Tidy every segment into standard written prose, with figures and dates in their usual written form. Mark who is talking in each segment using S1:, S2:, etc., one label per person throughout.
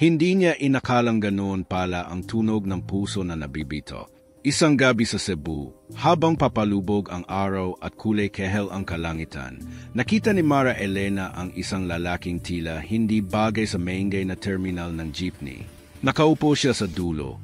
S1: Hindi niya inakalang ganoon pala ang tunog ng puso na nabibito. Isang gabi sa Cebu, habang papalubog ang araw at kulay kehel ang kalangitan, nakita ni Mara Elena ang isang lalaking tila hindi bagay sa maingay na terminal ng jeepney. Nakaupo siya sa dulo,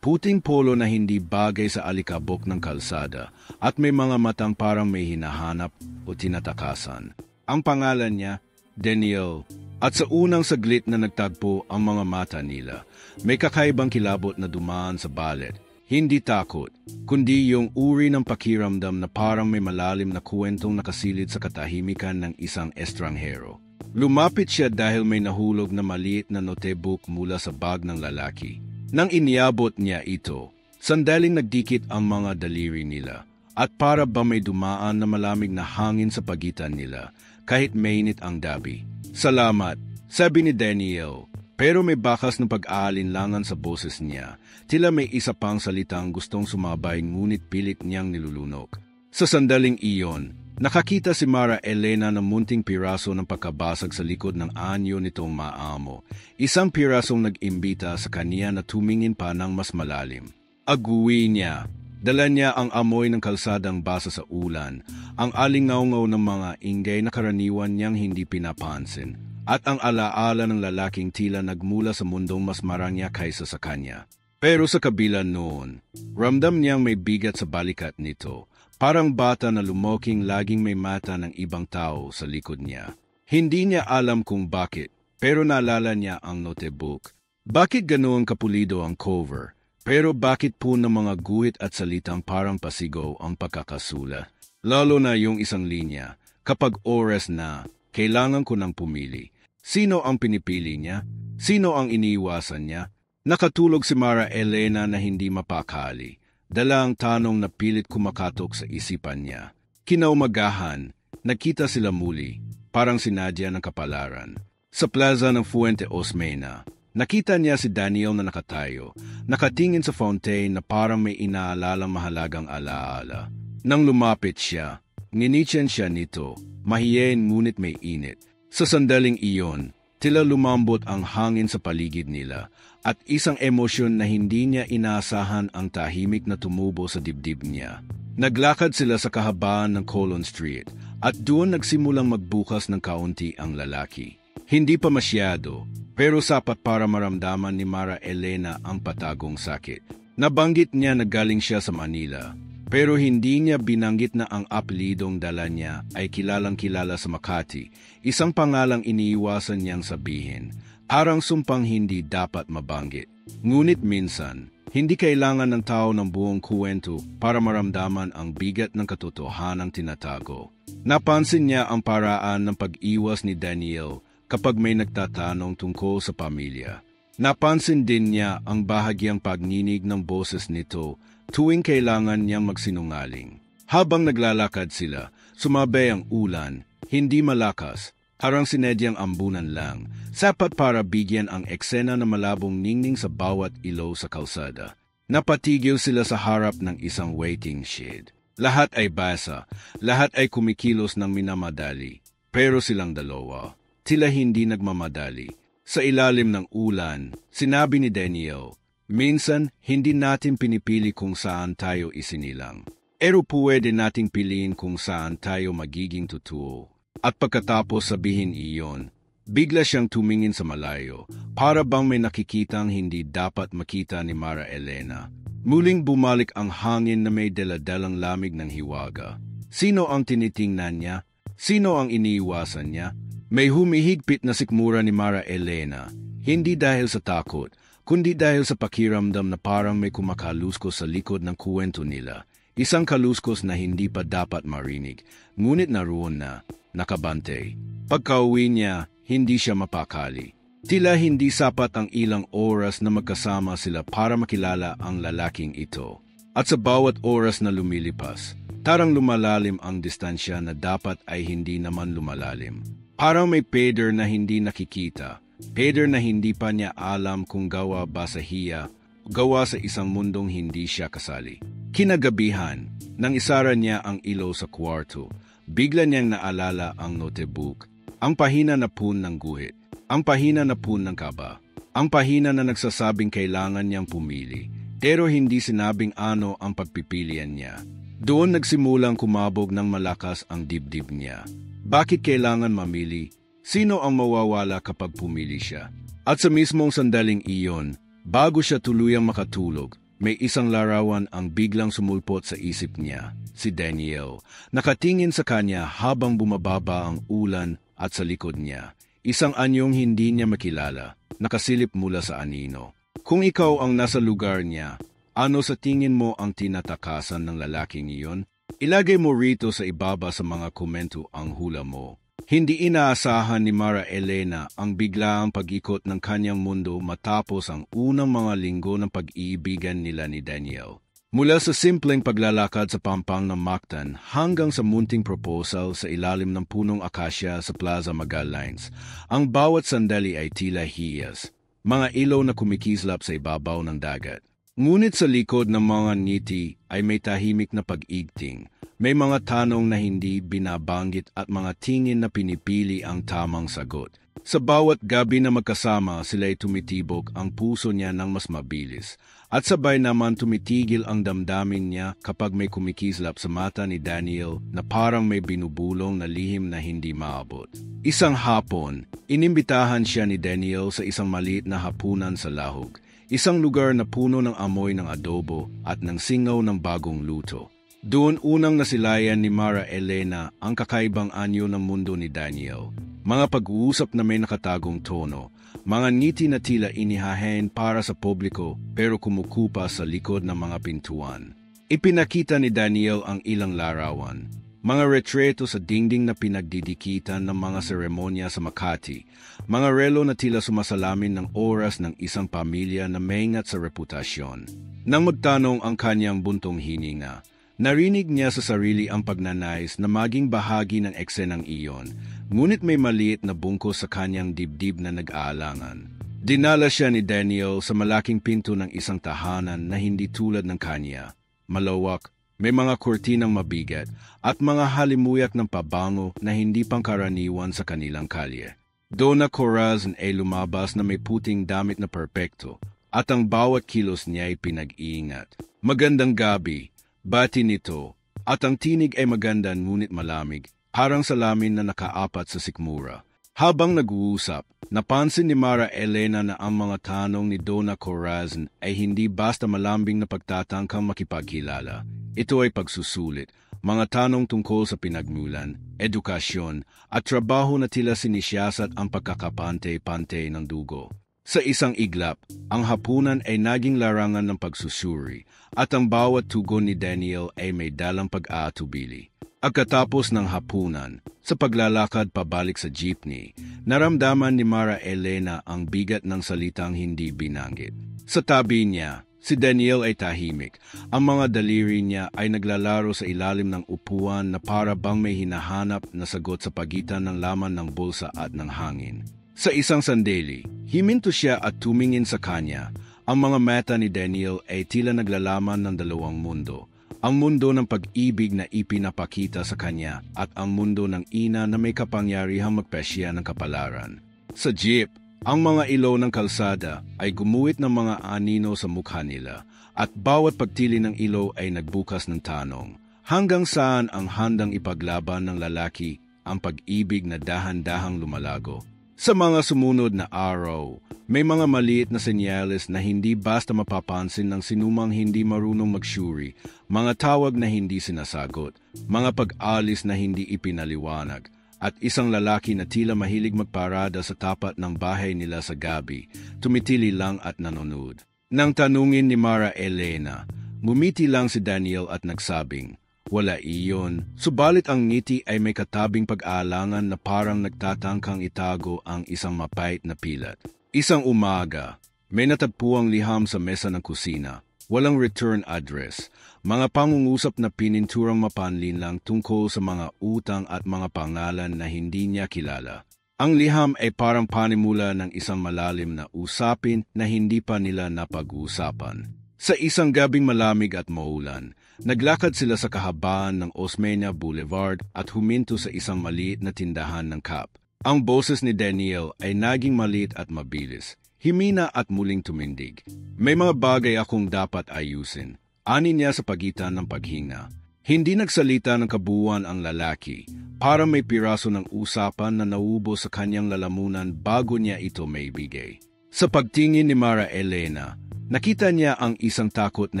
S1: puting polo na hindi bagay sa alikabok ng kalsada at may mga matang parang may hinahanap o tinatakasan. Ang pangalan niya, Daniel. At sa unang saglit na nagtagpo ang mga mata nila, may kakaibang kilabot na dumaan sa balet. Hindi takot, kundi yung uri ng pakiramdam na parang may malalim na kwentong nakasilid sa katahimikan ng isang estranghero. Lumapit siya dahil may nahulog na maliit na notebook mula sa bag ng lalaki. Nang iniabot niya ito, sandaling nagdikit ang mga daliri nila at para ba may dumaan na malamig na hangin sa pagitan nila kahit mainit ang dabi. Salamat, sabi ni Daniel, pero may bakas ng pag-aalinlangan sa boses niya. Tila may isa pang salitang gustong sumabay ngunit pilit niyang nilulunok. Sa sandaling iyon, nakakita si Mara Elena ng munting piraso ng pagkabasag sa likod ng anyo nitong maamo. Isang pirasong nag-imbita sa kanya na tumingin pa ng mas malalim. Aguwi niya. Dala niya ang amoy ng kalsadang basa sa ulan, ang alingaw-ngaw ng mga ingay na karaniwan niyang hindi pinapansin, at ang alaala ng lalaking tila nagmula sa mundong mas marangya kaysa sa kanya. Pero sa kabila noon, ramdam niyang may bigat sa balikat nito, parang bata na lumoking laging may mata ng ibang tao sa likod niya. Hindi niya alam kung bakit, pero naalala niya ang notebook. Bakit ganoon kapulido ang cover? Pero bakit po ng mga guhit at salitang parang pasigaw ang pagkakasula? Lalo na yung isang linya, kapag oras na, kailangan ko nang pumili. Sino ang pinipili niya? Sino ang iniiwasan niya? Nakatulog si Mara Elena na hindi mapakali. Dala ang tanong na pilit kumakatok sa isipan niya. Kinaumagahan, nakita sila muli, parang sinadya ng kapalaran. Sa plaza ng Fuente Osmeña, nakita niya si Daniel na nakatayo, nakatingin sa fountain na parang may inaalalang mahalagang alaala. Nang lumapit siya, nginityan siya nito, mahiyain ngunit may init. Sa sandaling iyon, tila lumambot ang hangin sa paligid nila at isang emosyon na hindi niya inaasahan ang tahimik na tumubo sa dibdib niya. Naglakad sila sa kahabaan ng Colon Street at doon nagsimulang magbukas ng kaunti ang lalaki. Hindi pa masyado, pero sapat para maramdaman ni Mara Elena ang patagong sakit. Nabanggit niya na galing siya sa Manila, pero hindi niya binanggit na ang apelidong dala niya ay kilalang-kilala sa Makati, isang pangalang iniiwasan niyang sabihin, parang sumpang hindi dapat mabanggit. Ngunit minsan, hindi kailangan ng tao ng buong kuwento para maramdaman ang bigat ng katotohanang tinatago. Napansin niya ang paraan ng pag-iwas ni Daniel kapag may nagtatanong tungkol sa pamilya. Napansin din niya ang bahagyang pagninig ng boses nito tuwing kailangan niyang magsinungaling. Habang naglalakad sila, sumabay ang ulan, hindi malakas, parang sinedyang ambunan lang, sapat para bigyan ang eksena ng malabong ningning sa bawat ilaw sa kalsada. Napatigil sila sa harap ng isang waiting shed. Lahat ay basa, lahat ay kumikilos ng minamadali, pero silang dalawa, tila hindi nagmamadali. Sa ilalim ng ulan, sinabi ni Daniel, minsan hindi natin pinipili kung saan tayo isinilang. Pero pwede nating piliin kung saan tayo magiging totoo. At pagkatapos sabihin iyon, bigla siyang tumingin sa malayo, para bang may nakikitang hindi dapat makita ni Mara Elena. Muling bumalik ang hangin na may daladalang lamig ng hiwaga. Sino ang tinitingnan niya? Sino ang iniiwasan niya? May humihigpit na sikmura ni Mara Elena, hindi dahil sa takot, kundi dahil sa pakiramdam na parang may kumakaluskos sa likod ng kuwento nila. Isang kaluskos na hindi pa dapat marinig, ngunit naroon na, nakabantay. Pagkauwi niya, hindi siya mapakali. Tila hindi sapat ang ilang oras na magkasama sila para makilala ang lalaking ito. At sa bawat oras na lumilipas, tarang lumalalim ang distansya na dapat ay hindi naman lumalalim. Parang may pader na hindi nakikita, pader na hindi pa niya alam kung gawa ba sa hiya, gawa sa isang mundong hindi siya kasali. Kinagabihan, nang isara niya ang ilaw sa kwarto, bigla niyang naalala ang notebook, ang pahina na pun ng guhit, Ang pahina na puno ng kaba. Ang pahina na nagsasabing kailangan niyang pumili, pero hindi sinabing ano ang pagpipilian niya. Doon nagsimulang kumabog ng malakas ang dibdib niya. Bakit kailangan mamili? Sino ang mawawala kapag pumili siya? At sa mismong sandaling iyon, bago siya tuluyang makatulog, may isang larawan ang biglang sumulpot sa isip niya, si Daniel. Nakatingin sa kanya habang bumababa ang ulan at sa likod niya. Isang anyong hindi niya makilala, nakasilip mula sa anino. Kung ikaw ang nasa lugar niya, ano sa tingin mo ang tinatakasan ng lalaking iyon? Ilagay mo rito sa ibaba sa mga komento ang hula mo. Hindi inaasahan ni Mara Elena ang biglaang pag-ikot ng kanyang mundo matapos ang unang mga linggo ng pag-iibigan nila ni Daniel. Mula sa simpleng paglalakad sa pampang ng Mactan hanggang sa munting proposal sa ilalim ng punong akasya sa Plaza Magalhães, ang bawat sandali ay tila hiyas, mga ilaw na kumikislap sa ibabaw ng dagat. Ngunit sa likod ng mga ngiti ay may tahimik na pag-igting. May mga tanong na hindi binabanggit at mga tingin na pinipili ang tamang sagot. Sa bawat gabi na magkasama, sila'y tumitibok ang puso niya ng mas mabilis. At sabay naman tumitigil ang damdamin niya kapag may kumikislap sa mata ni Daniel na parang may binubulong na lihim na hindi maabot. Isang hapon, inimbitahan siya ni Daniel sa isang maliit na hapunan sa Lahog. Isang lugar na puno ng amoy ng adobo at ng singaw ng bagong luto. Doon unang nasilayan ni Mara Elena ang kakaibang anyo ng mundo ni Daniel. Mga pag-uusap na may nakatagong tono, mga ngiti na tila inihahain para sa publiko pero kumukupa sa likod ng mga pintuan. Ipinakita ni Daniel ang ilang larawan, mga retreto sa dingding na pinagdidikitan ng mga seremonya sa Makati, mga relo na tila sumasalamin ng oras ng isang pamilya na maingat sa reputasyon. Nang magtanong ang kanyang buntong hininga, narinig niya sa sarili ang pagnanais na maging bahagi ng eksenang iyon, ngunit may maliit na bungkos sa kanyang dibdib na nag-aalangan. Dinala siya ni Daniel sa malaking pinto ng isang tahanan na hindi tulad ng kanya. Malawak, may mga kurtinang mabigat at mga halimuyak ng pabango na hindi pangkaraniwan sa kanilang kalye. Donna Corazon ay lumabas na may puting damit na perpekto at ang bawat kilos niya ay pinag-iingat. Magandang gabi, bati nito, at ang tinig ay maganda ngunit malamig, parang salamin na nakaapat sa sikmura. Habang nag-uusap, napansin ni Mara Elena na ang mga tanong ni Donna Corazon ay hindi basta malambing na pagtatangkang makipagkilala. Ito ay pagsusulit, mga tanong tungkol sa pinagmulan, edukasyon, at trabaho na tila sinisiyasat ang pagkakapante-pante ng dugo. Sa isang iglap, ang hapunan ay naging larangan ng pagsusuri, at ang bawat tugon ni Daniel ay may dalang pag-aatubili. Pagkatapos ng hapunan, sa paglalakad pabalik sa jeepney, naramdaman ni Mara Elena ang bigat ng salitang hindi binanggit. Sa tabi niya, si Daniel ay tahimik. Ang mga daliri niya ay naglalaro sa ilalim ng upuan na para bang may hinahanap na sagot sa pagitan ng laman ng bulsa at ng hangin. Sa isang sandali, himinto siya at tumingin sa kanya. Ang mga mata ni Daniel ay tila naglalaman ng dalawang mundo. Ang mundo ng pag-ibig na ipinapakita sa kanya at ang mundo ng ina na may kapangyarihang magpesya ng kapalaran. Sa jeep, ang mga ilaw ng kalsada ay gumuhit ng mga anino sa mukha nila at bawat pagtili ng ilaw ay nagbukas ng tanong. Hanggang saan ang handang ipaglaban ng lalaki ang pag-ibig na dahan-dahang lumalago? Sa mga sumunod na araw, may mga maliit na senyales na hindi basta mapapansin ng sinumang hindi marunong magsyuri, mga tawag na hindi sinasagot, mga pag-alis na hindi ipinaliwanag, at isang lalaki na tila mahilig magparada sa tapat ng bahay nila sa gabi, tumitili lang at nanonood. Nang tanungin ni Mara Elena, ngumiti lang si Daniel at nagsabing, wala iyon, subalit ang ngiti ay may katabing pag-aalangan na parang nagtatangkang itago ang isang mapait na pilat. Isang umaga, may natagpuang liham sa mesa ng kusina, walang return address, mga pangungusap na pininturang mapanlin lang tungkol sa mga utang at mga pangalan na hindi niya kilala. Ang liham ay parang panimula ng isang malalim na usapin na hindi pa nila napag-uusapan. Sa isang gabing malamig at maulan, naglakad sila sa kahabaan ng Osmeña Boulevard at huminto sa isang maliit na tindahan ng kap. Ang boses ni Daniel ay naging maliit at mabilis, himina at muling tumindig. May mga bagay akong dapat ayusin, ani niya sa pagitan ng paghinga. Hindi nagsalita ng kabuuan ang lalaki, para may piraso ng usapan na naubo sa kanyang lalamunan bago niya ito maibigay. Sa pagtingin ni Mara Elena, nakita niya ang isang takot na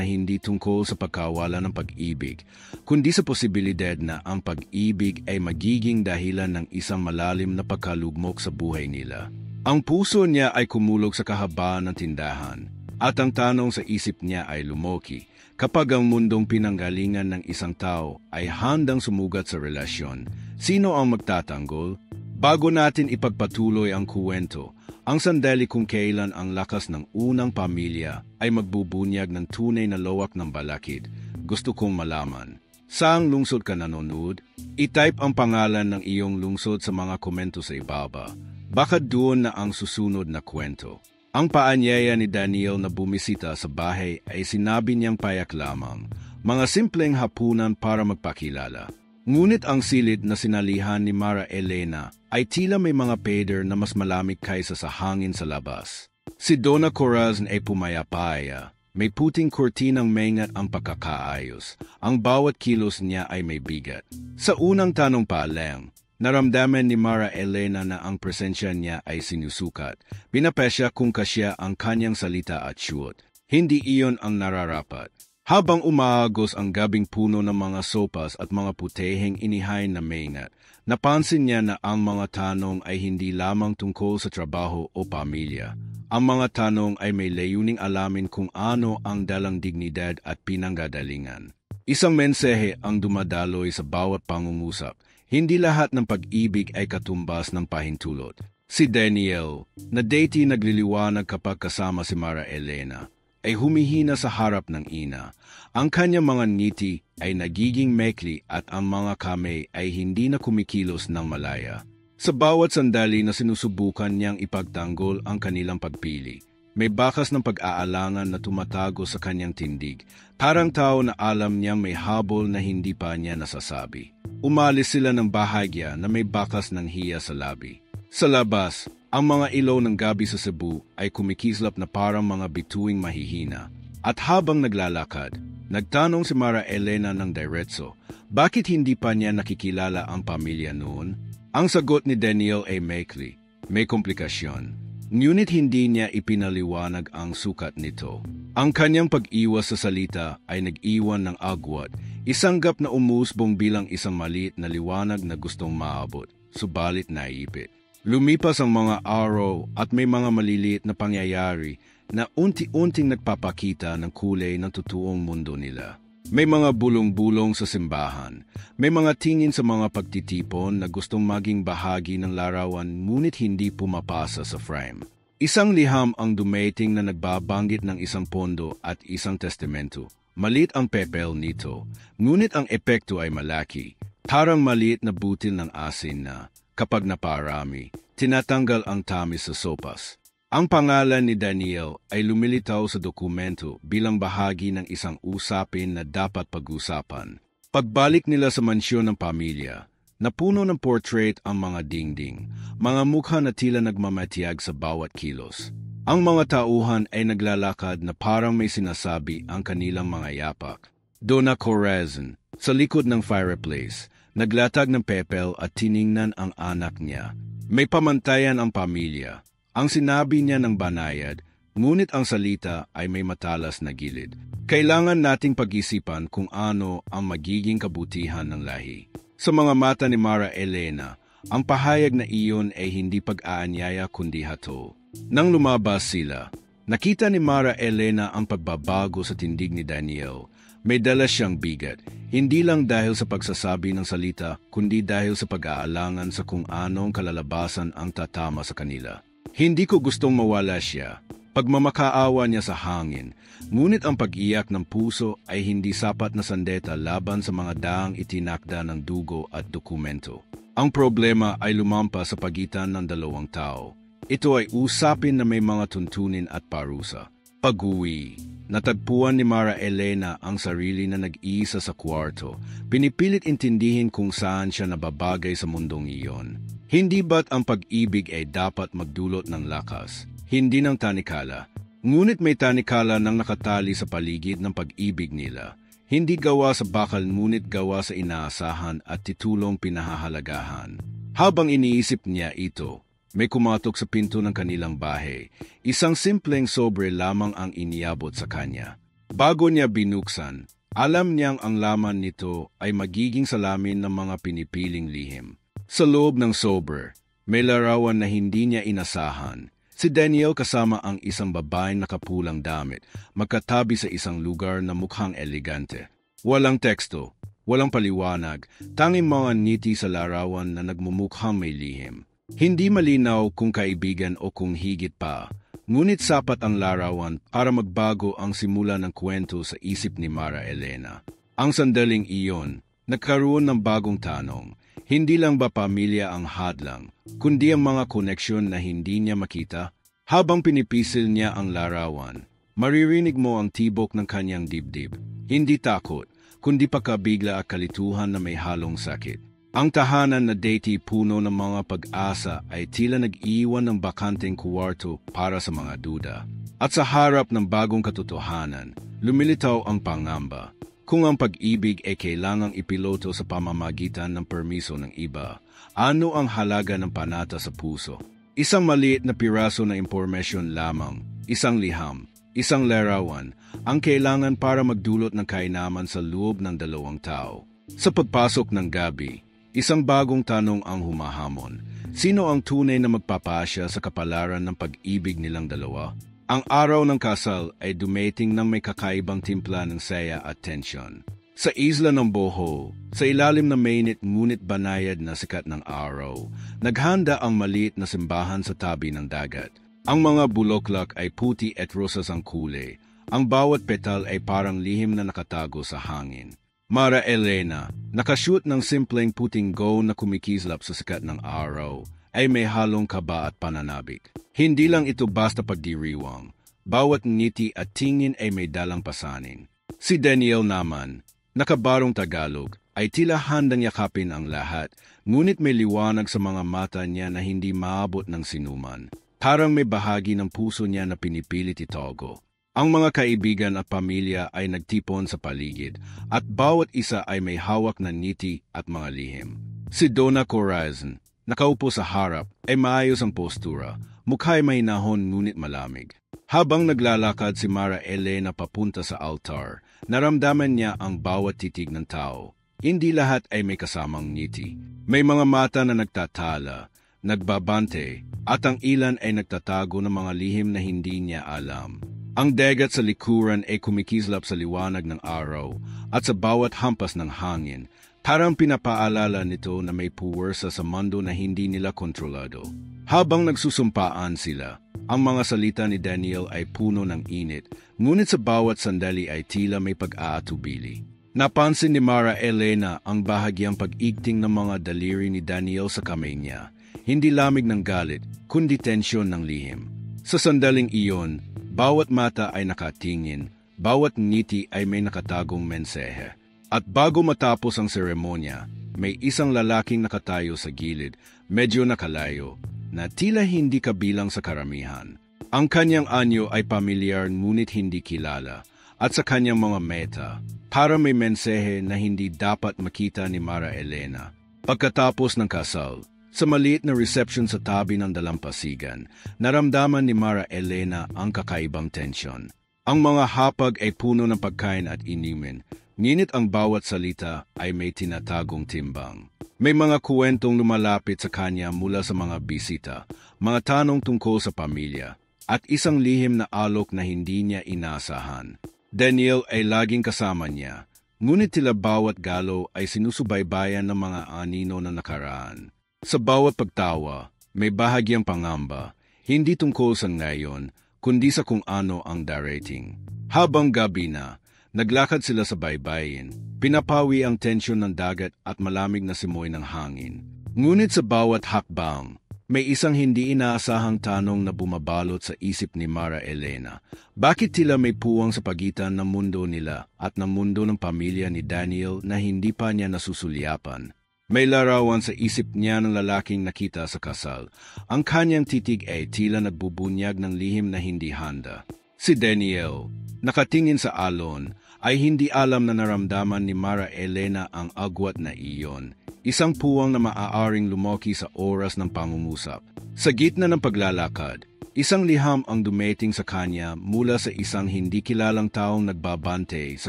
S1: hindi tungkol sa pagkawala ng pag-ibig, kundi sa posibilidad na ang pag-ibig ay magiging dahilan ng isang malalim na pagkalugmok sa buhay nila. Ang puso niya ay kumulog sa kahabaan ng tindahan, at ang tanong sa isip niya ay lumoki. Kapag ang mundong pinanggalingan ng isang tao ay handang sumugat sa relasyon, sino ang magtatanggol? Bago natin ipagpatuloy ang kuwento, ang sandali kung kailan ang lakas ng unang pamilya ay magbubunyag ng tunay na lawak ng balakid, gusto kong malaman. Saang lungsod ka nanonood? I-type ang pangalan ng iyong lungsod sa mga komento sa ibaba. Baka doon na ang susunod na kwento. Ang paanyaya ni Daniel na bumisita sa bahay ay sinabi niyang payak lamang, mga simpleng hapunan para magpakilala. Ngunit ang silid na sinalihan ni Mara Elena ay tila may mga pader na mas malamig kaysa sa hangin sa labas. Si Donna Corazon ay pumayapaya, may puting kurtinang maingat ang pagkakaayos. Ang bawat kilos niya ay may bigat. Sa unang tanong pa lang, naramdaman ni Mara Elena na ang presensya niya ay sinusukat. Pinapesya kung kasya ang kanyang salita at shoot. Hindi iyon ang nararapat. Habang umaagos ang gabing puno ng mga sopas at mga puteheng inihain na maingat, napansin niya na ang mga tanong ay hindi lamang tungkol sa trabaho o pamilya. Ang mga tanong ay may layuning alamin kung ano ang dalang dignidad at pinanggagalingan. Isang mensahe ang dumadaloy sa bawat pangungusap. Hindi lahat ng pag-ibig ay katumbas ng pahintulot. Si Daniel, na dati nagliliwanag kapag kasama si Mara Elena, ay humihina sa harap ng ina. Ang kanyang mga ngiti ay nagiging mekli at ang mga kamay ay hindi na kumikilos ng malaya. Sa bawat sandali na sinusubukan niyang ipagtanggol ang kanilang pagpili, may bakas ng pag-aalangan na tumatago sa kanyang tindig, parang tao na alam niyang may habol na hindi pa niya nasasabi. Umalis sila ng bahagya na may bakas ng hiya sa labi. Sa labas, ang mga ilaw ng gabi sa Cebu ay kumikislap na parang mga bituing mahihina. At habang naglalakad, nagtanong si Mara Elena ng diretso, bakit hindi pa niya nakikilala ang pamilya noon? Ang sagot ni Daniel ay maikli, may komplikasyon. Ngunit hindi niya ipinaliwanag ang sukat nito. Ang kanyang pag-iwas sa salita ay nag-iwan ng agwat, isang gap na umusbong bilang isang maliit na liwanag na gustong maabot, subalit naipit. Lumipas ang mga araw at may mga maliliit na pangyayari na unti-unting nagpapakita ng kulay ng totoong mundo nila. May mga bulong-bulong sa simbahan, may mga tingin sa mga pagtitipon na gustong maging bahagi ng larawan ngunit hindi pumapasa sa frame. Isang liham ang dumating na nagbabanggit ng isang pondo at isang testamento. Maliit ang papel nito, ngunit ang epekto ay malaki. Parang maliit na butil ng asin na, kapag naparami, tinatanggal ang tamis sa sopas. Ang pangalan ni Daniel ay lumilitaw sa dokumento bilang bahagi ng isang usapin na dapat pag-usapan. Pagbalik nila sa mansyon ng pamilya, napuno ng portrait ang mga dingding, mga mukha na tila nagmamatiyag sa bawat kilos. Ang mga tauhan ay naglalakad na parang may sinasabi ang kanilang mga yapak. Donna Corazon, sa likod ng fireplace, naglatag ng papel at tiningnan ang anak niya. May pamantayan ang pamilya. Ang sinabi niya ng banayad, ngunit ang salita ay may matalas na gilid. Kailangan nating pag-isipan kung ano ang magiging kabutihan ng lahi. Sa mga mata ni Mara Elena, ang pahayag na iyon ay hindi pag-aanyaya kundi hatol. Nang lumabas sila, nakita ni Mara Elena ang pagbabago sa tindig ni Daniel. May dala siyang bigat, hindi lang dahil sa pagsasabi ng salita, kundi dahil sa pag-aalangan sa kung anong kalalabasan ang tatama sa kanila. Hindi ko gustong mawala siya. Pagmamakaawa niya sa hangin, ngunit ang pag-iyak ng puso ay hindi sapat na sandeta laban sa mga daang itinakda ng dugo at dokumento. Ang problema ay lumampas sa pagitan ng dalawang tao. Ito ay usapin na may mga tuntunin at parusa. Pag-uwi, natagpuan ni Mara Elena ang sarili na nag-iisa sa kwarto. Pinipilit intindihin kung saan siya nababagay sa mundong iyon. Hindi ba't ang pag-ibig ay dapat magdulot ng lakas, hindi ng tanikala? Ngunit may tanikala nang nakatali sa paligid ng pag-ibig nila. Hindi gawa sa bakal ngunit gawa sa inaasahan at titulong pinahahalagahan. Habang iniisip niya ito, may kumatok sa pinto ng kanilang bahay. Isang simpleng sobre lamang ang iniabot sa kanya. Bago niya binuksan, alam niyang ang laman nito ay magiging salamin ng mga pinipiling lihim. Sa loob ng sobre, may larawan na hindi niya inasahan. Si Daniel kasama ang isang babaeng nakapulang damit, magkatabi sa isang lugar na mukhang elegante. Walang teksto, walang paliwanag, tanging mga ngiti sa larawan na nagmumukhang may lihim. Hindi malinaw kung kaibigan o kung higit pa, ngunit sapat ang larawan para magbago ang simula ng kwento sa isip ni Mara Elena. Ang sandaling iyon, nagkaroon ng bagong tanong. Hindi lang ba pamilya ang hadlang, kundi ang mga koneksyon na hindi niya makita? Habang pinipisil niya ang larawan, maririnig mo ang tibok ng kanyang dibdib. Hindi takot, kundi pagkabigla at kalituhan na may halong sakit. Ang tahanan na dati puno ng mga pag-asa ay tila nag-iwan ng bakanteng kwarto para sa mga duda. At sa harap ng bagong katotohanan, lumilitaw ang pangamba. Kung ang pag-ibig ay kailangang ipiloto sa pamamagitan ng permiso ng iba, ano ang halaga ng panata sa puso? Isang maliit na piraso na impormasyon lamang, isang liham, isang larawan, ang kailangan para magdulot ng kainaman sa loob ng dalawang tao. Sa pagpasok ng gabi, isang bagong tanong ang humahamon. Sino ang tunay na magpapasya sa kapalaran ng pag-ibig nilang dalawa? Ang araw ng kasal ay dumating ng may kakaibang timpla ng saya at tensyon. Sa isla ng Bohol, sa ilalim ng mainit ngunit banayad na sikat ng araw, naghanda ang maliit na simbahan sa tabi ng dagat. Ang mga bulaklak ay puti at rosas ang kulay. Ang bawat petal ay parang lihim na nakatago sa hangin. Mara Elena, nakashoot ng simpleng puting gown na kumikislap sa sikat ng araw, ay may halong kaba at pananabik. Hindi lang ito basta pagdiriwang. Bawat ngiti at tingin ay may dalang pasanin. Si Daniel naman, nakabarong Tagalog, ay tila handang yakapin ang lahat, ngunit may liwanag sa mga mata niya na hindi maabot ng sinuman. Parang may bahagi ng puso niya na pinipilit itago. Ang mga kaibigan at pamilya ay nagtipon sa paligid, at bawat isa ay may hawak na ngiti at mga lihim. Si Donna Corazon, nakaupo sa harap, ay maayos ang postura, mukha'y may nahon ngunit malamig. Habang naglalakad si Mara Elena papunta sa altar, naramdaman niya ang bawat titig ng tao. Hindi lahat ay may kasamang ngiti. May mga mata na nagtatala, nagbabante, at ang ilan ay nagtatago ng mga lihim na hindi niya alam. Ang dagat sa likuran ay kumikislap sa liwanag ng araw at sa bawat hampas ng hangin, parang pinapaalala nito na may puwersa sa mundo na hindi nila kontrolado. Habang nagsusumpaan sila, ang mga salita ni Daniel ay puno ng init, ngunit sa bawat sandali ay tila may pag-aatubili. Napansin ni Mara Elena ang bahagyang pag-igting ng mga daliri ni Daniel sa kamay niya. Hindi lamig ng galit, kundi tensyon ng lihim. Sa sandaling iyon, bawat mata ay nakatingin, bawat ngiti ay may nakatagong mensahe. At bago matapos ang seremonya, may isang lalaking nakatayo sa gilid, medyo nakalayo, na tila hindi kabilang sa karamihan. Ang kanyang anyo ay pamilyar ngunit hindi kilala, at sa kanyang mga meta, para may mensahe na hindi dapat makita ni Mara Elena. Pagkatapos ng kasal, sa maliit na reception sa tabi ng dalampasigan, naramdaman ni Mara Elena ang kakaibang tensyon. Ang mga hapag ay puno ng pagkain at inumin, ngunit ang bawat salita ay may tinatagong timbang. May mga kuwentong lumalapit sa kanya mula sa mga bisita, mga tanong tungkol sa pamilya, at isang lihim na alok na hindi niya inasahan. Daniel ay laging kasama niya, ngunit tila bawat galaw ay sinusubaybayan ng mga anino na nakaraan. Sa bawat pagtawa, may bahagyang pangamba, hindi tungkol sa ngayon, kundi sa kung ano ang darating. Habang gabi na, naglakad sila sa baybayin, pinapawi ang tensyon ng dagat at malamig na simoy ng hangin. Ngunit sa bawat hakbang, May isang hindi inaasahang tanong na bumabalot sa isip ni Mara Elena. Bakit tila may puwang sa pagitan ng mundo nila at ng mundo ng pamilya ni Daniel na hindi pa niya nasusulyapan? May larawan sa isip niya ng lalaking nakita sa kasal. Ang kanyang titig ay tila nagbubunyag ng lihim na hindi handa. Si Daniel, nakatingin sa alon, ay hindi alam na naramdaman ni Mara Elena ang agwat na iyon. Isang puwang na maaaring lumoki sa oras ng pangungusap. Sa gitna ng paglalakad, isang liham ang dumating sa kanya mula sa isang hindi kilalang taong nagbabante sa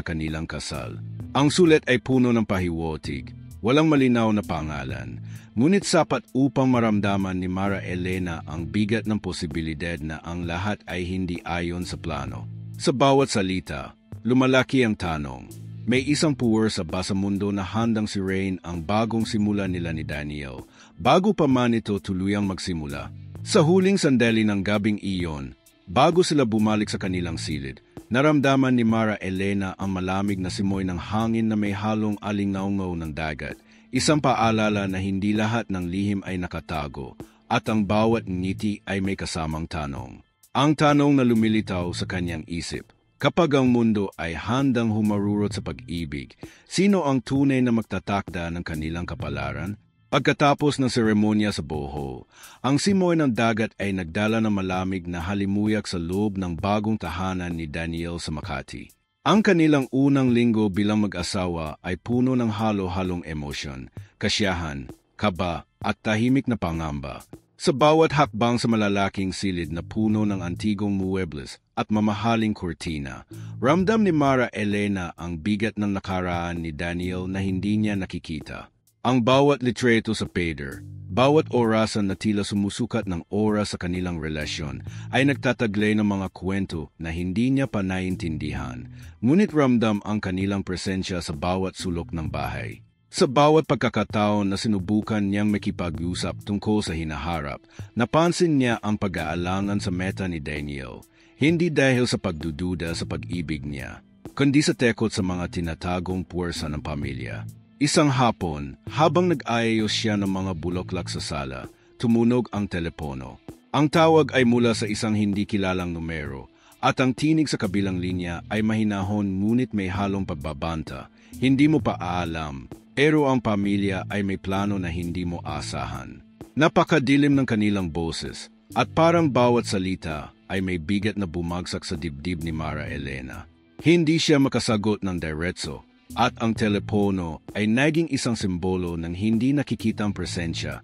S1: kanilang kasal. Ang sulat ay puno ng pahiwatig, walang malinaw na pangalan, ngunit sapat upang maramdaman ni Mara Elena ang bigat ng posibilidad na ang lahat ay hindi ayon sa plano. Sa bawat salita, lumalaki ang tanong. May isang puwer sa basamundo na handang sirain ang bagong simula nila ni Daniel, bago pa man ito tuluyang magsimula. Sa huling sandali ng gabing iyon, bago sila bumalik sa kanilang silid, naramdaman ni Mara Elena ang malamig na simoy ng hangin na may halong alingaungaw ng dagat, isang paalala na hindi lahat ng lihim ay nakatago, at ang bawat ngiti ay may kasamang tanong. Ang tanong na lumilitaw sa kanyang isip. Kapag ang mundo ay handang humarurot sa pag-ibig, sino ang tunay na magtatakda ng kanilang kapalaran? Pagkatapos ng seremonya sa Boho, ang simoy ng dagat ay nagdala ng malamig na halimuyak sa loob ng bagong tahanan ni Daniel sa Makati. Ang kanilang unang linggo bilang mag-asawa ay puno ng halo-halong emosyon, kasiyahan, kaba at tahimik na pangamba. Sa bawat hakbang sa malalaking silid na puno ng antigong muebles at mamahaling kurtina, ramdam ni Mara Elena ang bigat ng nakaraan ni Daniel na hindi niya nakikita. Ang bawat litreto sa pader, bawat orasan na tila sumusukat ng oras sa kanilang relasyon ay nagtataglay ng mga kwento na hindi niya pa naiintindihan, ngunit ramdam ang kanilang presensya sa bawat sulok ng bahay. Sa bawat pagkakataon na sinubukan niyang makipag-usap tungkol sa hinaharap, napansin niya ang pag-aalangan sa meta ni Daniel, hindi dahil sa pagdududa sa pag-ibig niya, kundi sa tekot sa mga tinatagong puwersa ng pamilya. Isang hapon, habang nag-aayos siya ng mga bulaklak sa sala, tumunog ang telepono. Ang tawag ay mula sa isang hindi kilalang numero, at ang tinig sa kabilang linya ay mahinahon ngunit may halong pagbabanta. Hindi mo pa aalam. Pero ang pamilya ay may plano na hindi mo asahan. Napakadilim ng kanilang boses at parang bawat salita ay may bigat na bumagsak sa dibdib ni Mara Elena. Hindi siya makasagot ng diretso at ang telepono ay naging isang simbolo ng hindi nakikitang presensya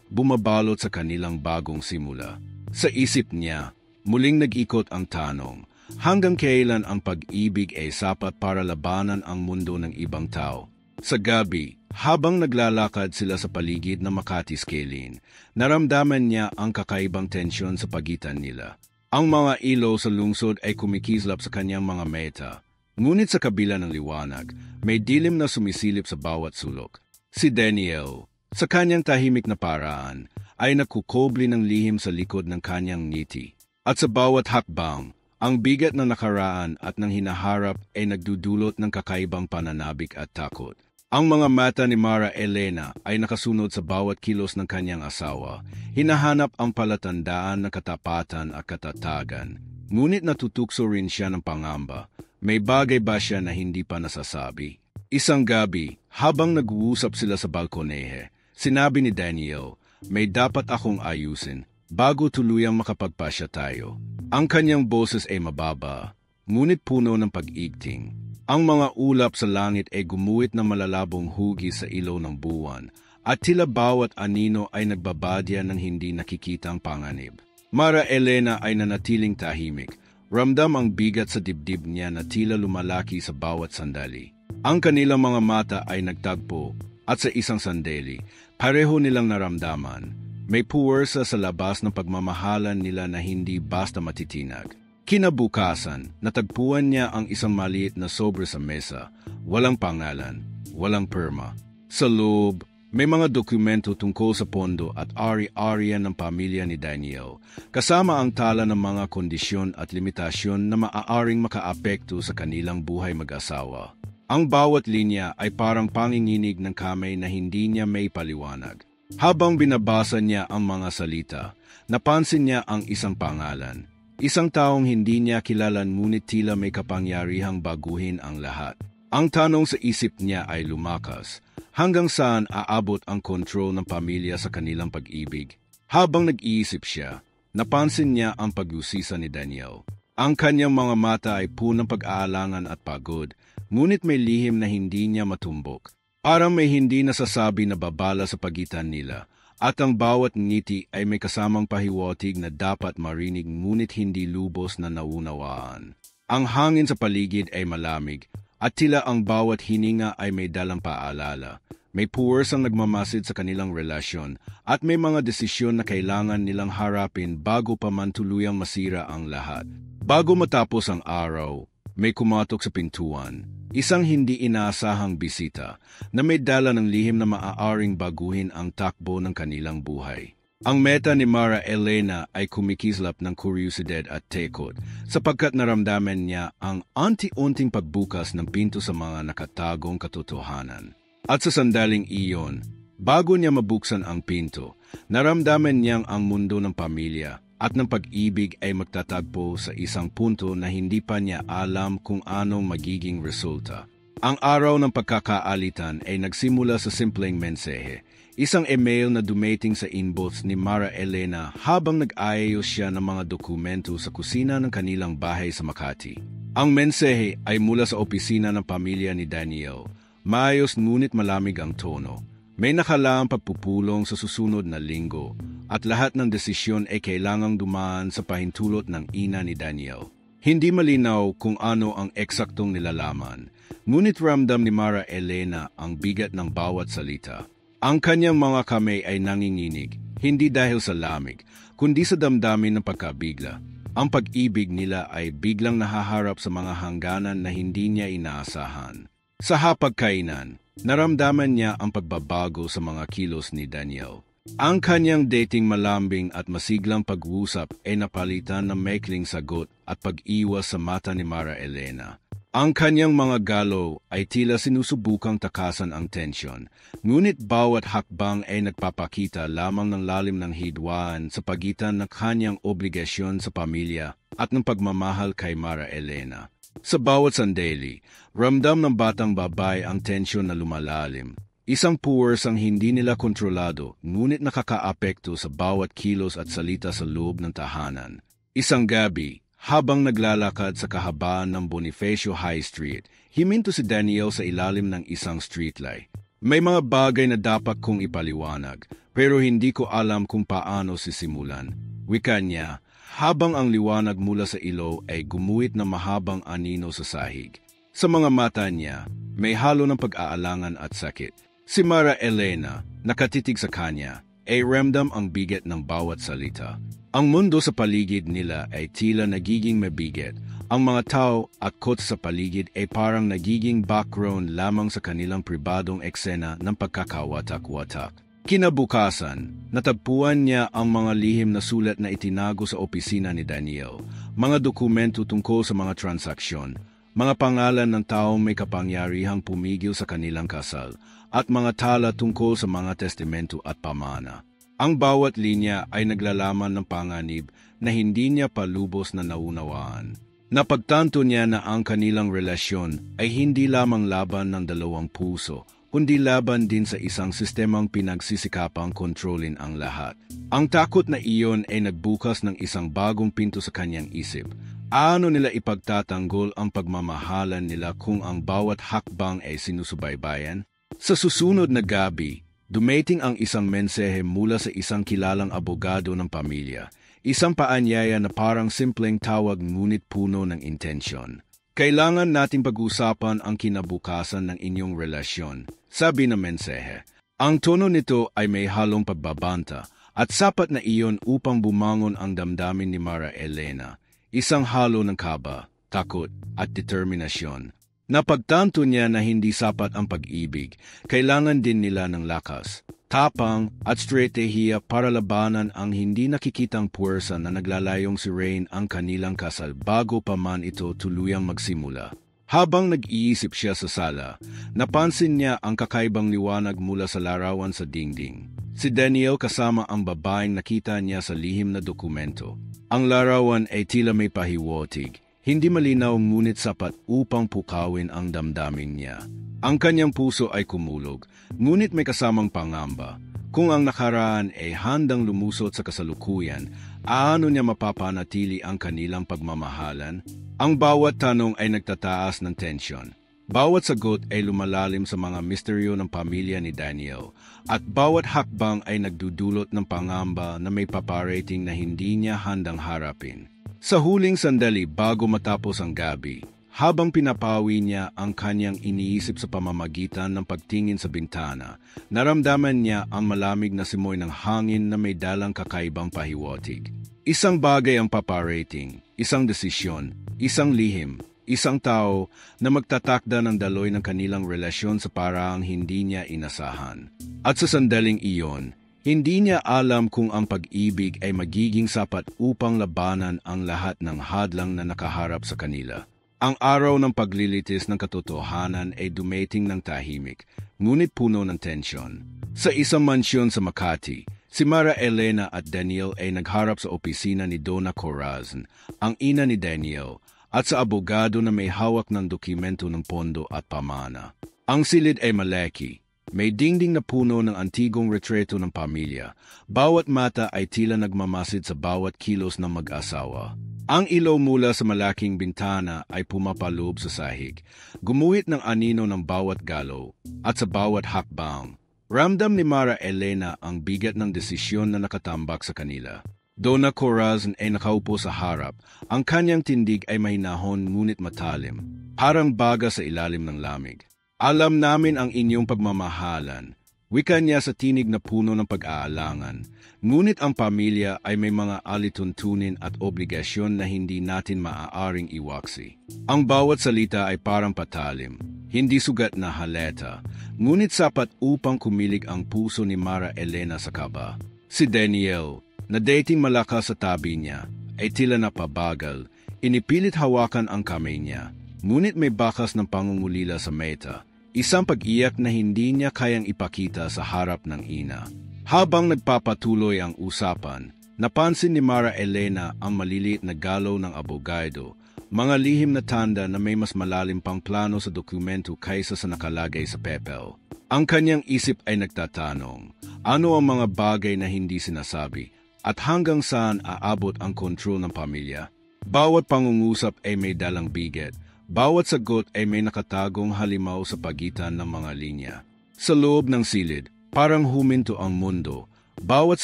S1: bumabalot sa kanilang bagong simula. Sa isip niya, muling nag-ikot ang tanong, hanggang kailan ang pag-ibig ay sapat para labanan ang mundo ng ibang tao? Sa gabi, habang naglalakad sila sa paligid ng Makati Skyline, naramdaman niya ang kakaibang tensyon sa pagitan nila. Ang mga ilaw sa lungsod ay kumikislap sa kanyang mga meta, ngunit sa kabila ng liwanag, may dilim na sumisilip sa bawat sulok. Si Daniel, sa kanyang tahimik na paraan, ay nakukobli ng lihim sa likod ng kanyang ngiti. At sa bawat hakbang, ang bigat ng nakaraan at ng hinaharap ay nagdudulot ng kakaibang pananabik at takot. Ang mga mata ni Mara Elena ay nakasunod sa bawat kilos ng kanyang asawa. Hinahanap ang palatandaan ng katapatan at katatagan. Ngunit natutukso rin siya ng pangamba. May bagay ba siya na hindi pa nasasabi? Isang gabi, habang nag-uusap sila sa balkonehe, sinabi ni Daniel, may dapat akong ayusin bago tuluyang makapagpasya tayo. Ang kanyang boses ay mababa, ngunit puno ng pag-igting. Ang mga ulap sa langit ay gumuhit ng malalabong hugis sa ilaw ng buwan, at tila bawat anino ay nagbabadya ng hindi nakikitang panganib. Mara Elena ay nanatiling tahimik, ramdam ang bigat sa dibdib niya na tila lumalaki sa bawat sandali. Ang kanilang mga mata ay nagtagpo, at sa isang sandali, pareho nilang naramdaman. May puwersa sa labas ng pagmamahalan nila na hindi basta matitinag. Kinabukasan, natagpuan niya ang isang maliit na sobre sa mesa, walang pangalan, walang perma. Sa loob, may mga dokumento tungkol sa pondo at ari-arian ng pamilya ni Daniel, kasama ang tala ng mga kondisyon at limitasyon na maaaring makaapekto sa kanilang buhay mag-asawa. Ang bawat linya ay parang panginginig ng kamay na hindi niya may paliwanag. Habang binabasa niya ang mga salita, napansin niya ang isang pangalan. Isang taong hindi niya kilala ngunit tila may kapangyarihang baguhin ang lahat. Ang tanong sa isip niya ay lumakas, hanggang saan aabot ang kontrol ng pamilya sa kanilang pag-ibig? Habang nag-iisip siya, napansin niya ang pag-usisa ni Daniel. Ang kanyang mga mata ay punong pag-aalangan at pagod, ngunit may lihim na hindi niya matumbok. Parang may hindi nasasabi na babala sa pagitan nila, at ang bawat ngiti ay may kasamang pahiwatig na dapat marinig ngunit hindi lubos na naunawaan. Ang hangin sa paligid ay malamig, at tila ang bawat hininga ay may dalang paalala. May puwersang nagmamasid sa kanilang relasyon, at may mga desisyon na kailangan nilang harapin bago pa man tuluyang masira ang lahat. Bago matapos ang araw, may kumatok sa pintuan. Isang hindi inaasahang bisita na may dala ng lihim na maaaring baguhin ang takbo ng kanilang buhay. Ang meta ni Mara Elena ay kumikislap ng kuryosidad at takot sapagkat naramdaman niya ang unti-unting pagbukas ng pinto sa mga nakatagong katotohanan. At sa sandaling iyon, bago niya mabuksan ang pinto, naramdaman niyang ang mundo ng pamilya at ng pag-ibig ay magtatagpo sa isang punto na hindi pa niya alam kung anong magiging resulta. Ang araw ng pagkakaalitan ay nagsimula sa simpleng mensahe, isang email na dumating sa inbox ni Mara Elena habang nag-aayos siya ng mga dokumento sa kusina ng kanilang bahay sa Makati. Ang mensahe ay mula sa opisina ng pamilya ni Daniel. Maayos ngunit malamig ang tono. May nakalaang pagpupulong sa susunod na linggo at lahat ng desisyon ay kailangang dumaan sa pahintulot ng ina ni Daniel. Hindi malinaw kung ano ang eksaktong nilalaman, ngunit ramdam ni Mara Elena ang bigat ng bawat salita. Ang kanyang mga kamay ay nanginginig, hindi dahil sa lamig, kundi sa damdamin ng pagkabigla. Ang pag-ibig nila ay biglang nahaharap sa mga hangganan na hindi niya inaasahan. Sa hapagkainan, naramdaman niya ang pagbabago sa mga kilos ni Daniel. Ang kanyang dating malambing at masiglang pag-uusap ay napalitan ng maikling sagot at pag-iwas sa mata ni Mara Elena. Ang kanyang mga galaw ay tila sinusubukang takasan ang tensyon, ngunit bawat hakbang ay nagpapakita lamang ng lalim ng hidwaan sa pagitan ng kanyang obligasyon sa pamilya at ng pagmamahal kay Mara Elena. Sa bawat sandali, ramdam ng batang babae ang tensyon na lumalalim. Isang puwersang hindi nila kontrolado, ngunit nakakaapekto sa bawat kilos at salita sa loob ng tahanan. Isang gabi, habang naglalakad sa kahabaan ng Bonifacio High Street, himinto si Daniel sa ilalim ng isang streetlight. May mga bagay na dapat kong ipaliwanag, pero hindi ko alam kung paano sisimulan. Wika niya, habang ang liwanag mula sa ilaw ay gumuhit na mahabang anino sa sahig. Sa mga mata niya, may halo ng pag-aalangan at sakit. Si Mara Elena, nakatitig sa kanya, ay ramdam ang bigat ng bawat salita. Ang mundo sa paligid nila ay tila nagiging mabigat. Ang mga tao at kotse sa paligid ay parang nagiging background lamang sa kanilang pribadong eksena ng pagkakawatak-watak. Kinabukasan, natagpuan niya ang mga lihim na sulat na itinago sa opisina ni Daniel, mga dokumento tungkol sa mga transaksyon, mga pangalan ng taong may kapangyarihang pumigil sa kanilang kasal, at mga tala tungkol sa mga testamento at pamana. Ang bawat linya ay naglalaman ng panganib na hindi niya palubos na naunawaan. Napagtanto niya na ang kanilang relasyon ay hindi lamang laban ng dalawang puso, kundi laban din sa isang sistemang pinagsisikapang kontrolin ang lahat. Ang takot na iyon ay nagbukas ng isang bagong pinto sa kanyang isip. Ano nila ipagtatanggol ang pagmamahalan nila kung ang bawat hakbang ay sinusubaybayan? Sa susunod na gabi, dumating ang isang mensahe mula sa isang kilalang abogado ng pamilya. Isang paanyaya na parang simpleng tawag ngunit puno ng intensyon. Kailangan nating pag-usapan ang kinabukasan ng inyong relasyon, sabi ng mensahe. Ang tono nito ay may halong pagbabanta at sapat na iyon upang bumangon ang damdamin ni Mara Elena. Isang halo ng kaba, takot at determinasyon. Napagtanto niya na hindi sapat ang pag-ibig, kailangan din nila ng lakas, tapang at strategiya para labanan ang hindi nakikitang puwersa na naglalayong si Rain ang kanilang kasal bago pa man ito tuluyang magsimula. Habang nag-iisip siya sa sala, napansin niya ang kakaibang liwanag mula sa larawan sa dingding. Si Daniel kasama ang babaeng nakita niya sa lihim na dokumento. Ang larawan ay tila may pahiwatig, hindi malinaw ngunit sapat upang pukawin ang damdamin niya. Ang kanyang puso ay kumulog, ngunit may kasamang pangamba. Kung ang nakaraan ay handang lumusot sa kasalukuyan, aano niya mapapanatili ang kanilang pagmamahalan? Ang bawat tanong ay nagtataas ng tensyon. Bawat sagot ay lumalalim sa mga misteryo ng pamilya ni Daniel, at bawat hakbang ay nagdudulot ng pangamba na may paparating na hindi niya handang harapin. Sa huling sandali bago matapos ang gabi, habang pinapawi niya ang kanyang iniisip sa pamamagitan ng pagtingin sa bintana, naramdaman niya ang malamig na simoy ng hangin na may dalang kakaibang pahiwatig. Isang bagay ang paparating, isang desisyon, isang lihim, isang tao na magtatakda ng daloy ng kanilang relasyon sa paraang hindi niya inasahan. At sa sandaling iyon, hindi niya alam kung ang pag-ibig ay magiging sapat upang labanan ang lahat ng hadlang na nakaharap sa kanila. Ang araw ng paglilitis ng katotohanan ay dumating ng tahimik, ngunit puno ng tensyon. Sa isang mansyon sa Makati, si Mara Elena at Daniel ay nagharap sa opisina ni Donna Corazon, ang ina ni Daniel, at sa abogado na may hawak ng dokumento ng pondo at pamana. Ang silid ay malaki. May dingding na puno ng antigong retreto ng pamilya. Bawat mata ay tila nagmamasid sa bawat kilos ng mag-asawa. Ang ilaw mula sa malaking bintana ay pumapaloob sa sahig, gumuhit ng anino ng bawat galaw, at sa bawat hakbang. Ramdam ni Mara Elena ang bigat ng desisyon na nakatambak sa kanila. Donna Corazon ay nakaupo sa harap. Ang kanyang tindig ay mahinahon ngunit matalim, parang baga sa ilalim ng lamig. Alam namin ang inyong pagmamahalan. Wika niya sa tinig na puno ng pag-aalangan. Ngunit ang pamilya ay may mga alituntunin at obligasyon na hindi natin maaaring iwaksi. Ang bawat salita ay parang patalim, hindi sugat na haleta, ngunit sapat upang kumilig ang puso ni Mara Elena sa kaba. Si Daniel, na dating malakas sa tabi niya, ay tila napabagal, inipilit hawakan ang kamay niya, ngunit may bakas ng pangungulila sa meta, isang pag-iyak na hindi niya kayang ipakita sa harap ng ina. Habang nagpapatuloy ang usapan, napansin ni Mara Elena ang maliliit na galaw ng abogado, mga lihim na tanda na may mas malalim pang plano sa dokumento kaysa sa nakalagay sa papel. Ang kanyang isip ay nagtatanong, ano ang mga bagay na hindi sinasabi? At hanggang saan aabot ang kontrol ng pamilya? Bawat pangungusap ay may dalang bigat. Bawat sagot ay may nakatagong halimaw sa pagitan ng mga linya. Sa loob ng silid, parang huminto ang mundo. Bawat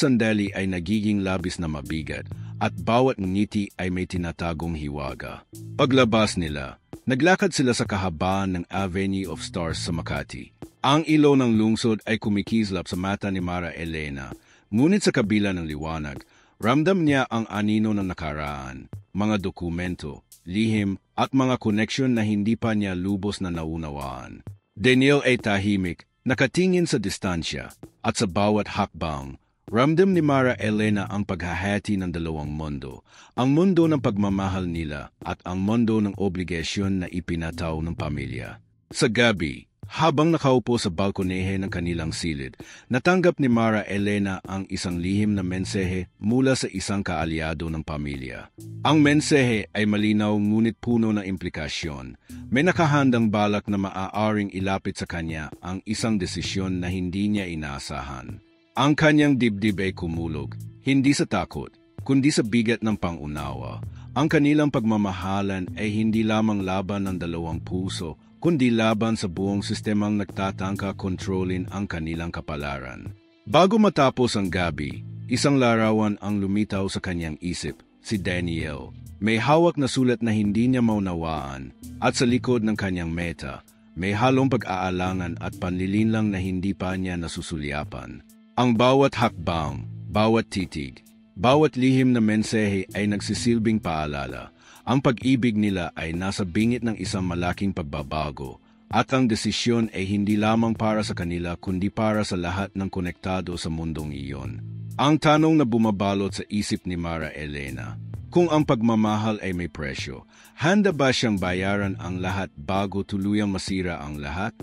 S1: sandali ay nagiging labis na mabigat, at bawat ngiti ay may tinatagong hiwaga. Paglabas nila, naglakad sila sa kahabaan ng Avenue of Stars sa Makati. Ang ilaw ng lungsod ay kumikislap sa mata ni Mara Elena. Ngunit sa kabila ng liwanag, ramdam niya ang anino ng nakaraan, mga dokumento, lihim, at mga koneksyon na hindi pa niya lubos na naunawaan. Daniel ay tahimik, nakatingin sa distansya, at sa bawat hakbang, ramdam ni Mara Elena ang paghahati ng dalawang mundo, ang mundo ng pagmamahal nila at ang mundo ng obligasyon na ipinataw ng pamilya. Sa gabi, habang nakaupo sa balkonehe ng kanilang silid, natanggap ni Mara Elena ang isang lihim na mensahe mula sa isang kaalyado ng pamilya. Ang mensahe ay malinaw ngunit puno ng implikasyon. May nakahandang balak na maaaring ilapit sa kanya ang isang desisyon na hindi niya inaasahan. Ang kanyang dibdib ay kumulog, hindi sa takot, kundi sa bigat ng pangunawa. Ang kanilang pagmamahalan ay hindi lamang laban ng dalawang puso, kundi laban sa buong sistemang nagtatangka kontrolin ang kanilang kapalaran. Bago matapos ang gabi, isang larawan ang lumitaw sa kanyang isip, si Daniel. May hawak na sulat na hindi niya maunawaan, at sa likod ng kanyang meta, may halong pag-aalangan at panlilinlang na hindi pa niya nasusulyapan. Ang bawat hakbang, bawat titig, bawat lihim na mensahe ay nagsisilbing paalala. Ang pag-ibig nila ay nasa bingit ng isang malaking pagbabago, at ang desisyon ay hindi lamang para sa kanila kundi para sa lahat ng konektado sa mundong iyon. Ang tanong na bumabalot sa isip ni Mara Elena, kung ang pagmamahal ay may presyo, handa ba siyang bayaran ang lahat bago tuluyang masira ang lahat?